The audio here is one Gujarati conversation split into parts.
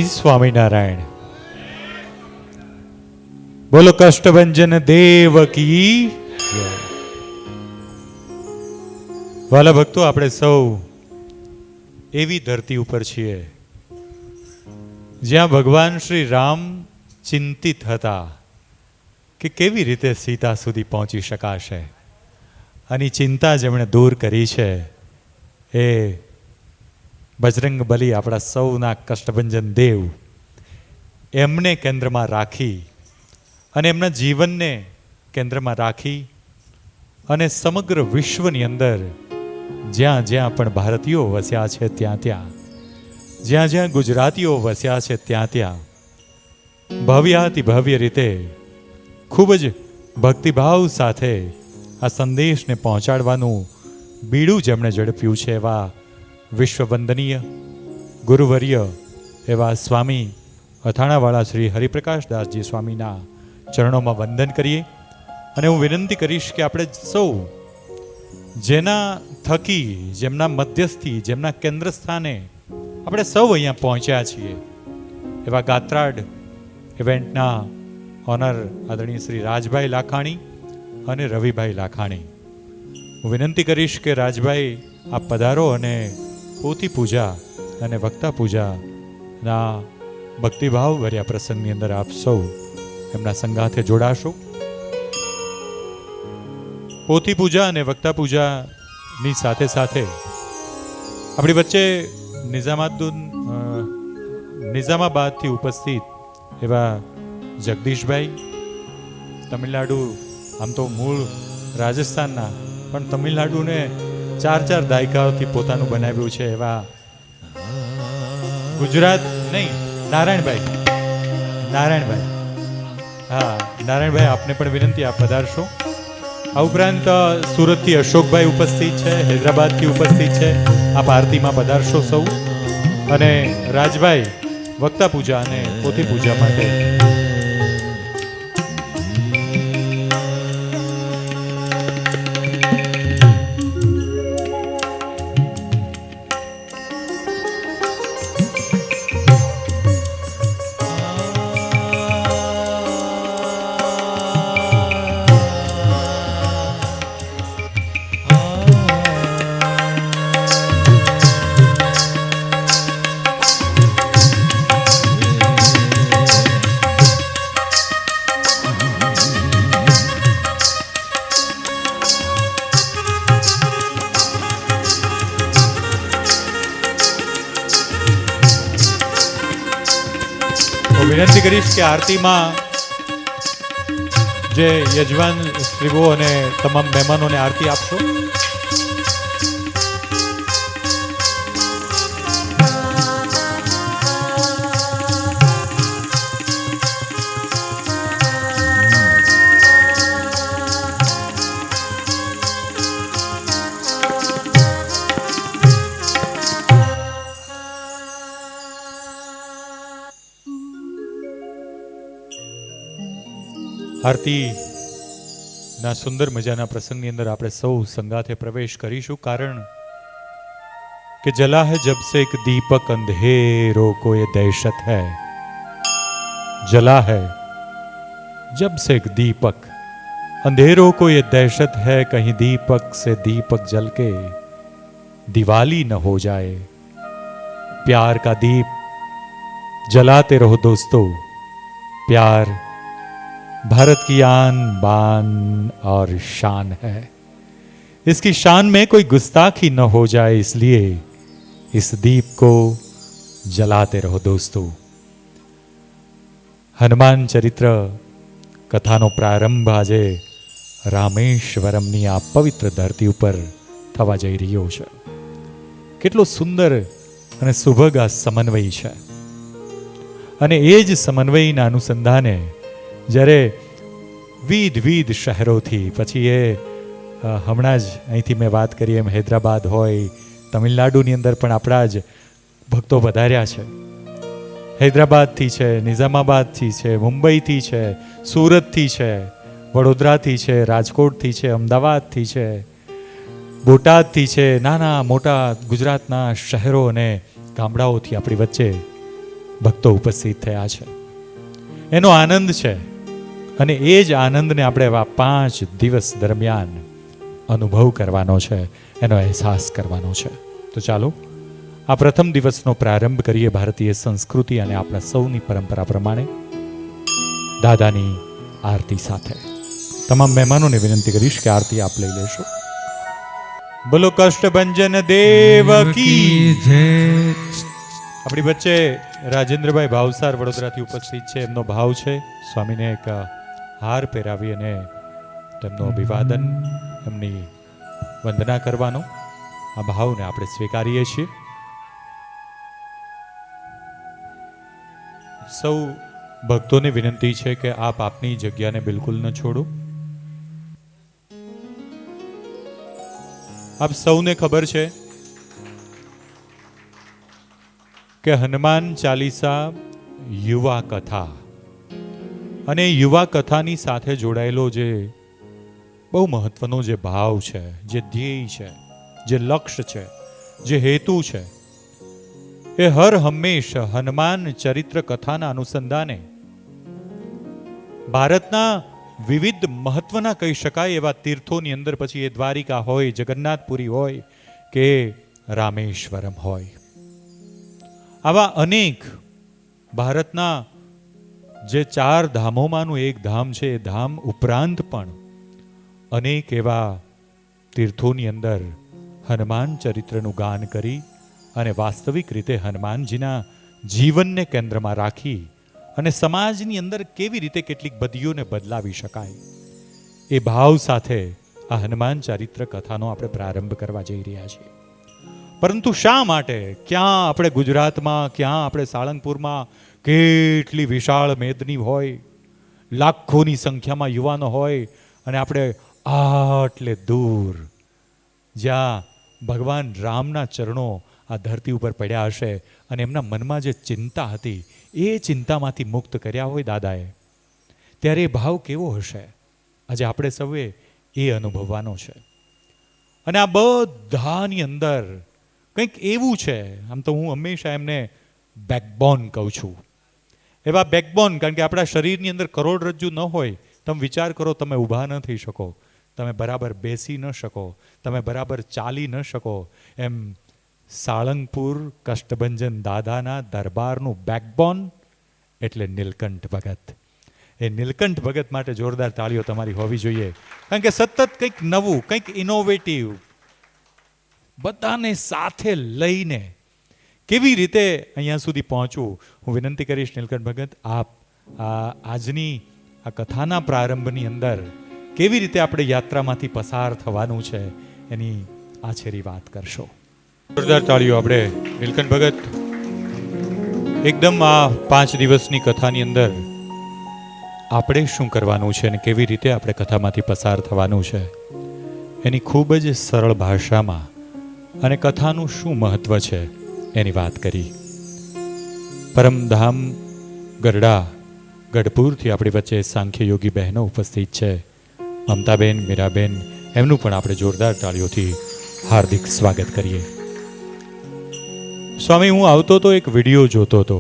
સ્વામિનારાયણ. બોલો કષ્ટભંજન દેવ કી જય. વાલા ભક્તો, આપણે સૌ એવી ધરતી ઉપર છીએ જ્યાં ભગવાન શ્રી રામ ચિંતિત હતા કે કેવી રીતે સીતા સુધી પહોંચી શકાશે. આની ચિંતા જેમણે દૂર કરી છે એ બજરંગ બલી, આપણા સૌના કષ્ટભંજન દેવ, એમને કેન્દ્રમાં રાખી અને એમના જીવનને કેન્દ્રમાં રાખી અને સમગ્ર વિશ્વની અંદર જ્યાં જ્યાં પણ ભારતીયો વસ્યા છે ત્યાં ત્યાં, જ્યાં જ્યાં ગુજરાતીઓ વસ્યા છે ત્યાં ત્યાં ભવ્યાતિ ભવ્ય રીતે ખૂબ જ ભક્તિભાવ સાથે આ સંદેશને પહોંચાડવાનું બીડું જેમણે ઝડપ્યું છે એવા વિશ્વવંદનીય ગુરુવર્ય એવા સ્વામી અથાણાવાળા શ્રી હરિપ્રકાશદાસજી સ્વામીના ચરણોમાં વંદન કરીએ. અને હું વિનંતી કરીશ કે આપણે સૌ જેના થકી, જેમના મધ્યસ્થી, જેમના કેન્દ્ર સ્થાને આપણે સૌ અહીંયા પહોંચ્યા છીએ એવા ગાત્રાડ ઇવેન્ટના ઓનર આદરણીય શ્રી રાજભાઈ લાખાણી અને રવિભાઈ લાખાણી, હું વિનંતી કરીશ કે રાજભાઈ આપ પધારો અને પોથી પૂજા અને વક્તા પૂજાના ભક્તિભાવ ભર્યા પ્રસંગની અંદર આપ સૌ એમના સંગાથે જોડાશો. પોથી પૂજા અને વક્તા પૂજાની સાથે સાથે આપણી વચ્ચે નિઝામાબાદથી ઉપસ્થિત એવા જગદીશભાઈ, તમિલનાડુ, આમ તો મૂળ રાજસ્થાનના પણ તમિલનાડુને 4 દાયકાઓથી પોતાનું બનાવ્યું છે એવા ગુજરાત નહીં, નારાયણભાઈ, હા નારાયણભાઈ, આપને પણ વિનંતી, આપ પધારશો. આ ઉપરાંત સુરતથી અશોકભાઈ ઉપસ્થિત છે, હૈદરાબાદથી ઉપસ્થિત છે, આપ આરતીમાં પધારશો સૌ. અને રાજભાઈ વક્તા પૂજા અને પોથી પૂજા માટે વિનંતી કરીશ કે આરતીમાં જે યજમાન શ્રીઓ અને તમામ મહેમાનોને આરતી આપશો. આરતીના સુંદર મજાના પ્રસંગની અંદર આપણે સૌ સંગાથે પ્રવેશ કરીશું. કારણ કે જલા હૈ જબ સે એક દીપક અંધેરો કો ये दहशत है, जला है जब से एक दीपक अंधेरों को ये दहशत है, कहीं दीपक से दीपक जल के दिवाली न हो जाए. प्यार का दीप जलाते रहो दोस्तों, प्यार भारत की आन बान और शान है. इसकी शान में कोई गुस्ताखी न हो जाए, इसलिए इस दीप को जलाते रहो दोस्तों. हनुमान चरित्र कथाનો પ્રારંભ આજે રામેશ્વરમની આ પવિત્ર ધરતી ઉપર થવા જઈ રહ્યો છે. કેટલો સુંદર અને સુભગ આ સમન્વય છે. અને એ જ સમન્વયના અનુસંધાને જ્યારે વિવિધ શહેરોથી, પછી એ હમણાં જ અહીંથી મેં વાત કરી એમ હૈદરાબાદ હોય, તમિલનાડુની અંદર પણ આપણા જ ભક્તો વધાર્યા છે. હૈદરાબાદથી છે, નિઝામાબાદથી છે, મુંબઈથી છે, સુરતથી છે, વડોદરાથી છે, રાજકોટથી છે, અમદાવાદથી છે, બોટાદથી છે, નાના મોટા ગુજરાતના શહેરો અને ગામડાઓથી આપણી વચ્ચે ભક્તો ઉપસ્થિત થયા છે. એનો આનંદ છે અને એ જ આનંદને આપણે આવા 5 દિવસ દરમિયાન અનુભવ કરવાનો છે, એનો અહેસાસ કરવાનો છે. તો ચાલો આ પ્રથમ દિવસનો પ્રારંભ કરીએ ભારતીય સંસ્કૃતિ અને આપણા સૌની પરંપરા પ્રમાણે દાદાની આરતી સાથે. તમામ મહેમાનોને વિનંતી કરીશ કે આરતી આપ લઈ લેશો. બોલો કષ્ટભંજન દેવ કી જય. આપણી વચ્ચે રાજેન્દ્રભાઈ ભાવસાર વડોદરાથી ઉપસ્થિત છે. એમનો ભાવ છે સ્વામીને એક હાર પહેરાવી અને તેમનું અભિવાદન, એમની વંદના કરવાનો. આ ભાવને આપણે સ્વીકારીએ છીએ. સૌ ભક્તોને વિનંતી છે કે આપ આપની જગ્યાને બિલકુલ ન છોડો. આપ સૌને ખબર છે કે હનુમાન ચાલીસા યુવા કથા, અને યુવા કથાની સાથે જોડાયેલો જે બહુ મહત્વનો જે ભાવ છે, જે ધ્યેય છે, જે લક્ષ્ય છે, જે હેતુ છે, એ હર હંમેશ હનુમાન ચરિત્ર કથાના અનુસંધાને ભારતના વિવિધ મહત્વના કહી શકાય એવા તીર્થોની અંદર, પછી એ દ્વારિકા હોય, જગન્નાથપુરી હોય કે રામેશ્વરમ હોય, આવા અનેક ભારતના જે 4 ધામોમાંનું એક ધામ છે, એ ધામ ઉપરાંત પણ અનેક એવા તીર્થોની અંદર હનુમાન ચરિત્રનું ગાન કરી અને વાસ્તવિક રીતે હનુમાનજીના જીવનને કેન્દ્રમાં રાખી અને સમાજની અંદર કેવી રીતે કેટલીક બદીઓને બદલાવી શકાય, એ ભાવ સાથે આ હનુમાન ચરિત્ર કથાનો આપણે પ્રારંભ કરવા જઈ રહ્યા છીએ. પરંતુ શા માટે, ક્યાં આપણે ગુજરાતમાં, ક્યાં આપણે સાળંગપુરમાં કેટલી વિશાળ મેદની હોય, લાખોની સંખ્યામાં યુવાનો હોય, અને આપણે આટલે દૂર જ્યાં ભગવાન રામના ચરણો આ ધરતી ઉપર પડ્યા હશે અને એમના મનમાં જે ચિંતા હતી એ ચિંતામાંથી મુક્ત કર્યા હોય દાદાએ, ત્યારે એ ભાવ કેવો હશે આજે આપણે સૌએ એ અનુભવવાનો છે. અને આ બધાની અંદર કંઈક એવું છે, આમ તો હું હંમેશા એમને બેકબોન કહું છું, એવા બેકબોન, કારણ કે આપણા શરીરની અંદર કરોડરજ્જુ ન હોય, તમે વિચાર કરો, તમે ઊભા ન થઈ શકો, તમે બરાબર બેસી ન શકો, તમે બરાબર ચાલી ન શકો, એમ સાળંગપુર કષ્ટભંજન દાદાના દરબારનું બેકબોન એટલે નીલકંઠ ભગત. એ નીલકંઠ ભગત માટે જોરદાર તાળીઓ તમારી હોવી જોઈએ, કારણ કે સતત કંઈક નવું, કંઈક ઇનોવેટિવ, બધાને સાથે લઈને કેવી રીતે અહીંયા સુધી પહોંચવું. હું વિનંતી કરીશ નીલકંઠ ભગત, આપ આજની આ કથાના પ્રારંભની અંદર કેવી રીતે આપણે યાત્રામાંથી પસાર થવાનું છે એની આછેરી વાત કરશો. જોરદાર તાળીઓ. આપણે નીલકંઠ ભગત એકદમ આ 5 દિવસની કથાની અંદર આપણે શું કરવાનું છે અને કેવી રીતે આપણે કથામાંથી પસાર થવાનું છે એની ખૂબ જ સરળ ભાષામાં અને કથાનું શું મહત્વ છે એની વાત કરી. પરમધામ ગરડા ગઢપુરથી આપણી વચ્ચે સાંખ્ય યોગી બહેનો ઉપસ્થિત છે, મમતાબેન, મીરાબેન, એમનું પણ આપણે જોરદાર તાળીઓથી હાર્દિક સ્વાગત કરીએ. સ્વામી, હું આવતો તો એક વિડીયો જોતો હતો.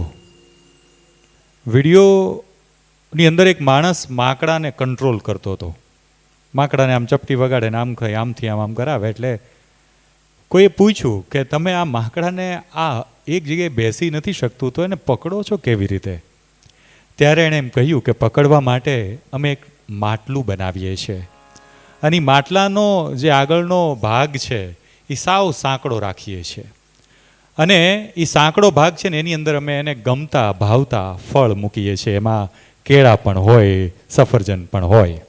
વિડીયોની અંદર એક માણસ માકડાને કંટ્રોલ કરતો હતો. માકડાને આમ ચપટી વગાડે ને આમ ખાય, આમથી આમ કરાવે. એટલે કોઈએ પૂછ્યું કે તમે આ માકડાને આ એક જગ્યાએ બેસી નથી શકતું તો એને પકડો છો કેવી રીતે? ત્યારે એણે એમ કહ્યું કે પકડવા માટે અમે એક માટલું બનાવીએ છીએ, અને માટલાનો જે આગળનો ભાગ છે એ સાવ સાંકડો રાખીએ છીએ, અને એ સાંકડો ભાગ છે ને એની અંદર અમે એને ગમતા ભાવતા ફળ મૂકીએ છીએ. એમાં કેળા પણ હોય, સફરજન પણ હોય.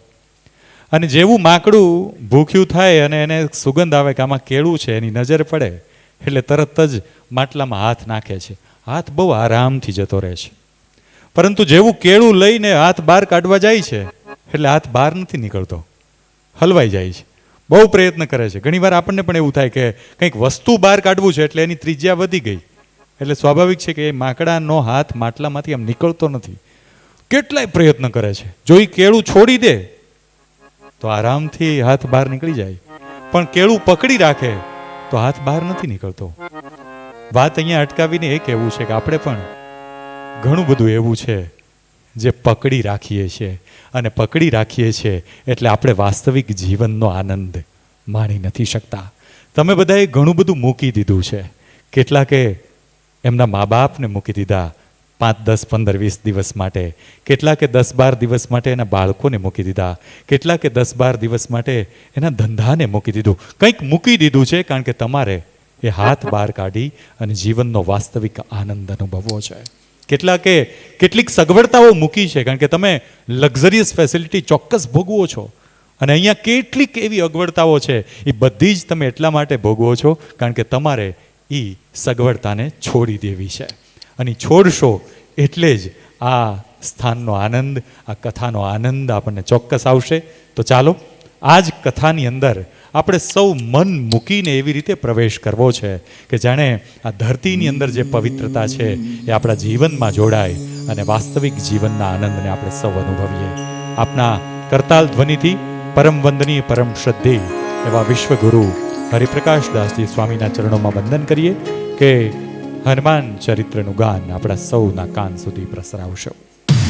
અને જેવું માકડું ભૂખ્યું થાય અને એને સુગંધ આવે કે આમાં કેળું છે, એની નજર પડે એટલે તરત જ માટલામાં હાથ નાખે છે. હાથ બહુ આરામથી જતો રહે છે. પરંતુ જેવું કેળું લઈને હાથ બહાર કાઢવા જાય છે એટલે હાથ બહાર નથી નીકળતો, હલવાઈ જાય છે. બહુ પ્રયત્ન કરે છે. ઘણીવાર આપણને પણ એવું થાય કે કંઈક વસ્તુ બહાર કાઢવું છે એટલે એની ત્રિજ્યા વધી ગઈ, એટલે સ્વાભાવિક છે કે એ માકડાનો હાથ માટલામાંથી આમ નીકળતો નથી. કેટલાય પ્રયત્ન કરે છે. જો એ કેળું છોડી દે તો આરામથી હાથ બહાર નીકળી જાય, પણ કેળું પકડી રાખે તો હાથ બહાર નથી નીકળતો. વાત અહીંયા અટકાવીને એ કહેવું છે કે આપણે પણ ઘણું બધું એવું છે જે પકડી રાખીએ છીએ, અને પકડી રાખીએ છીએ એટલે આપણે વાસ્તવિક જીવનનો આનંદ માણી નથી શકતા. તમે બધાએ ઘણું બધું મૂકી દીધું છે. કેટલાકે એમના મા બાપને મૂકી દીધા 5, 10, 15, 20 દિવસ માટે. કેટલાકે 10, 12 દિવસ માટે એના બાળકોને મૂકી દીધા. કેટલાકે 10, 12 દિવસ માટે એના ધંધાને મૂકી દીધું. કંઈક મૂકી દીધું છે, કારણ કે તમારે એ હાથ બહાર કાઢી અને જીવનનો વાસ્તવિક આનંદ અનુભવવો છે. કેટલાકે કેટલીક સગવડતાઓ મૂકી છે, કારણ કે તમે લક્ઝરિયસ ફેસિલિટી ચોક્કસ ભોગવો છો. અને અહીંયા કેટલીક એવી અગવડતાઓ છે, એ બધી જ તમે એટલા માટે ભોગવો છો કારણ કે તમારે એ સગવડતાને છોડી દેવી છે. અને છોડશો એટલે જ આ સ્થાનનો આનંદ, આ કથાનો આનંદ આપણને ચોક્કસ આવશે. તો ચાલો આ જ કથાની અંદર આપણે સૌ મન મૂકીને એવી રીતે પ્રવેશ કરવો છે કે જાણે આ ધરતીની અંદર જે પવિત્રતા છે એ આપણા જીવનમાં જોડાય અને વાસ્તવિક જીવનના આનંદને આપણે સૌ અનુભવીએ. આપના કરતાલ ધ્વનિથી પરમ વંદનીય, પરમ શ્રદ્ધેય એવા વિશ્વગુરુ હરિપ્રકાશદાસજી સ્વામીના ચરણોમાં વંદન કરીએ કે હનુમાન ચરિત્રનું ગાન આપણા સૌના કાન સુધી પ્રસરાવશો.